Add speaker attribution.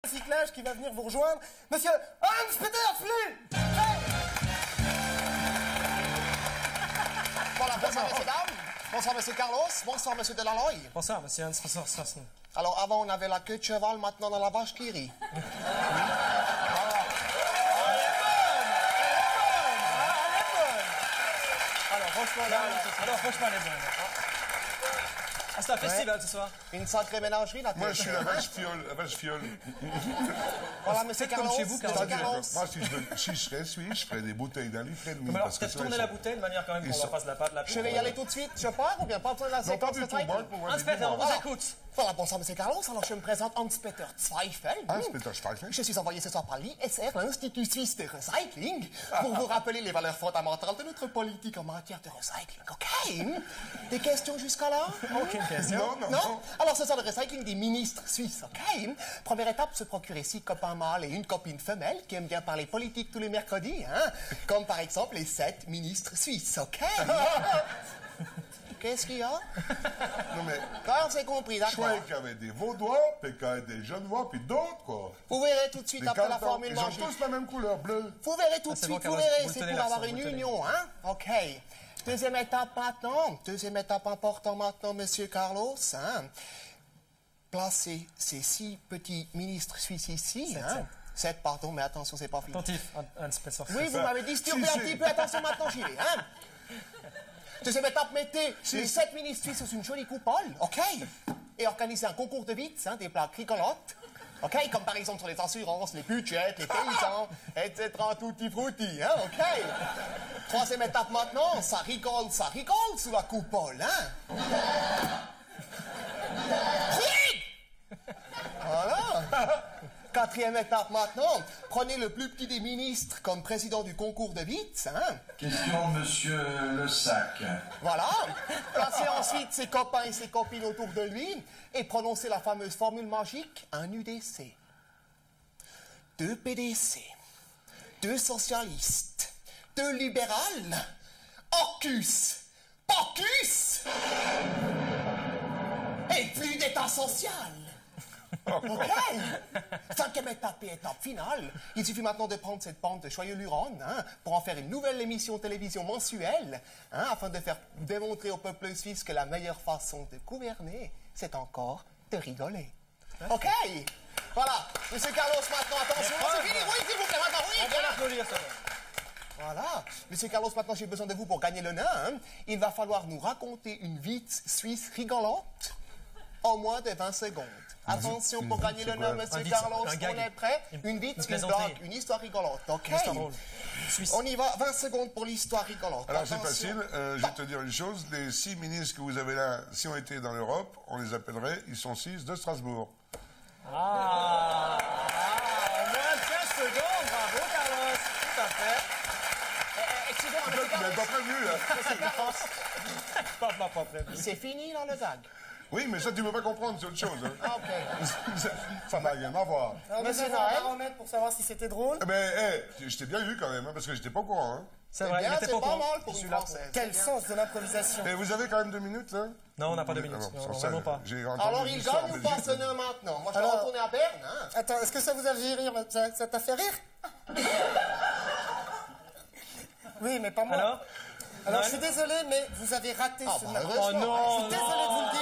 Speaker 1: Recyclage qui va venir vous rejoindre. Monsieur Hans-Peter Flü.
Speaker 2: Voilà, bonsoir, messieurs, dames. Bonsoir, monsieur Carlos. Bonsoir, monsieur Delaloy.
Speaker 3: Bonsoir, monsieur Hans. Bonsoir, Swassen.
Speaker 2: Alors, avant, on avait la queue de cheval, maintenant, on a la vache qui rit.
Speaker 3: Alors, franchement, elle est bonne. Ah, c'est un festival ce soir.
Speaker 2: Une sacrée ménagerie, la tête.
Speaker 4: Moi, je suis la vache fiole.
Speaker 2: Voilà, monsieur
Speaker 3: Faites comme
Speaker 2: Carlos.
Speaker 3: chez vous, Carlos.
Speaker 2: Monsieur Carlos.
Speaker 4: Moi, si je serais suisse, je ferais des bouteilles d'un litre et demi.
Speaker 3: Alors,
Speaker 4: parce que
Speaker 3: peut-être
Speaker 4: ça,
Speaker 3: tourner
Speaker 4: ils
Speaker 3: la
Speaker 4: sont-
Speaker 3: bouteille de manière quand même qu'on
Speaker 4: sont-
Speaker 3: leur fasse la pâte, la
Speaker 2: Je vais y aller tout de suite. Je pars ou bien pas besoin de la
Speaker 4: Non, pas
Speaker 2: séquence
Speaker 4: du
Speaker 2: de
Speaker 4: tout, moi,
Speaker 2: Zweifel.
Speaker 4: pour voir des
Speaker 3: Hans-Peter, on
Speaker 4: mouvements.
Speaker 3: vous écoute.
Speaker 2: Voilà, bonsoir, monsieur Carlos. Alors, je me présente Hans-Peter Zweifel.
Speaker 4: Hans-Peter Zweifel.
Speaker 2: Je suis envoyé ce soir par l'ISR, l'Institut Suisse de Recycling, pour vous rappeler les valeurs fondamentales de notre politique en matière de recycling. OK? Des questions jusqu'à là?
Speaker 3: Aucune question.
Speaker 2: Non? Alors, ce soir, le recycling des ministres suisses, OK? Première étape, se procurer 6 copains mâles et une copine femelle qui aiment bien parler politique tous les mercredis, hein? Comme par exemple les 7 ministres suisses, OK? Qu'est-ce qu'il y a?
Speaker 4: Non, mais
Speaker 2: Ah, c'est compris,
Speaker 4: je
Speaker 2: d'accord.
Speaker 4: croyais qu'il y avait des Vaudois, puis qu'il y avait des Genevois, puis d'autres, quoi.
Speaker 2: Vous verrez tout de suite
Speaker 4: Des
Speaker 2: après la
Speaker 4: cantons,
Speaker 2: formule
Speaker 4: ils ont
Speaker 2: magique.
Speaker 4: tous la même couleur, bleue.
Speaker 2: Vous verrez tout de
Speaker 3: c'est
Speaker 2: suite,
Speaker 3: bon, Carlos,
Speaker 2: vous verrez,
Speaker 3: vous
Speaker 2: c'est
Speaker 3: tenez
Speaker 2: pour
Speaker 3: l'accent,
Speaker 2: avoir
Speaker 3: vous
Speaker 2: une
Speaker 3: tenez.
Speaker 2: union, hein? OK. Deuxième étape maintenant. Deuxième étape importante maintenant, monsieur Carlos, hein? Placez ces 6 petits ministres suisses ici, hein? 7, pardon, mais attention, c'est pas fini.
Speaker 3: Attentif, Hans-Peter.
Speaker 2: Oui, vous m'avez disturbé
Speaker 4: Si,
Speaker 2: un
Speaker 4: si.
Speaker 2: petit peu, attention maintenant, j'y vais, hein? Deuxième étape, mettez les 7 ministres suisses sous une jolie coupole, OK? Et organisez un concours de vitz, hein, des plaques rigolotes. OK? Comme par exemple sur les assurances, les budgets, les paysans, etc. Tutti frutti, hein? OK? Troisième étape maintenant, ça rigole sous la coupole, hein? Voilà! Quatrième étape maintenant, prenez le plus petit des ministres comme président du concours de vitz, hein?
Speaker 5: Question, monsieur Le Sac.
Speaker 2: Voilà. Placez ensuite ses copains et ses copines autour de lui et prononcez la fameuse formule magique, un UDC. 2 PDC, 2 socialistes, 2 libérales, Orcus, Pocus et plus d'État social. OK. Cinquième étape et étape finale. Il suffit maintenant de prendre cette bande de joyeux Luron, hein, pour en faire une nouvelle émission de télévision mensuelle, hein, afin de faire démontrer au peuple suisse que la meilleure façon de gouverner, c'est encore de rigoler. OK. Voilà. Monsieur Carlos, maintenant, attention. C'est fini. Oui, s'il vous plaît, maintenant. Oui.
Speaker 3: On va l'applaudir, ça va.
Speaker 2: Voilà. Monsieur Carlos, maintenant, j'ai besoin de vous pour gagner le nain. Hein. Il va falloir nous raconter une vitz suisse rigolante en moins de 20 secondes. Attention, pour gagner le nain, monsieur
Speaker 3: vitz,
Speaker 2: Carlos,
Speaker 3: un
Speaker 2: on
Speaker 3: gag.
Speaker 2: est prêt? Une vitz, une
Speaker 3: plaisanterie.
Speaker 2: blague, une histoire rigolote, OK?
Speaker 3: Une histoire drôle. Suisse.
Speaker 2: On y va, 20 secondes pour l'histoire rigolote.
Speaker 4: Alors, c'est
Speaker 2: Attention.
Speaker 4: facile. Je vais te dire une chose. Les 6 ministres que vous avez là, si on était dans l'Europe, on les appellerait, ils sont 6 de Strasbourg.
Speaker 3: Moins de 15 secondes, bravo, Carlos. Tout à fait.
Speaker 2: Excusez-moi,
Speaker 4: Tu
Speaker 2: monsieur
Speaker 4: m'avais pas
Speaker 2: Carlos,
Speaker 4: prévenu, là.
Speaker 3: Pas prévu.
Speaker 2: c'est fini, là, le gag?
Speaker 4: Oui, mais ça, tu veux pas comprendre, c'est autre chose. Hein.
Speaker 2: Ah, OK.
Speaker 4: Ça n'a rien à voir.
Speaker 1: Alors, nous
Speaker 2: Monsieur
Speaker 1: avons un
Speaker 2: Noël.
Speaker 1: baromètre pour savoir si c'était drôle.
Speaker 4: Mais, je t'ai bien eu quand même, hein, parce que j'étais pas au courant. Hein.
Speaker 3: C'est
Speaker 2: C'est
Speaker 3: vrai, il
Speaker 2: bien,
Speaker 3: était
Speaker 2: c'est
Speaker 3: pas au
Speaker 2: pas
Speaker 3: courant.
Speaker 2: mal pour
Speaker 3: Je
Speaker 2: une
Speaker 3: suis là.
Speaker 2: Française.
Speaker 1: Quel
Speaker 2: c'est bien.
Speaker 1: sens de l'improvisation.
Speaker 4: Et vous avez quand même 2 minutes, là?
Speaker 3: Non, on n'a pas 2 minutes.
Speaker 4: Ah bon,
Speaker 3: Non,
Speaker 4: ça,
Speaker 3: vraiment pas.
Speaker 4: J'ai entendu
Speaker 2: Alors,
Speaker 4: une
Speaker 2: il
Speaker 4: histoire
Speaker 2: gagne
Speaker 4: en
Speaker 2: ou pas
Speaker 4: Belgique.
Speaker 2: ce nain maintenant? Moi, je vais
Speaker 1: Alors-
Speaker 2: retourner à Berne, hein?
Speaker 1: Attends, est-ce que ça vous a fait rire? Ça t'a fait rire? Oui, mais pas moi.
Speaker 3: Alors
Speaker 1: Alors, je suis désolé, mais vous avez raté ce
Speaker 2: bah,
Speaker 1: match.
Speaker 2: heureusement.
Speaker 3: Oh non,
Speaker 1: Je suis désolé de vous le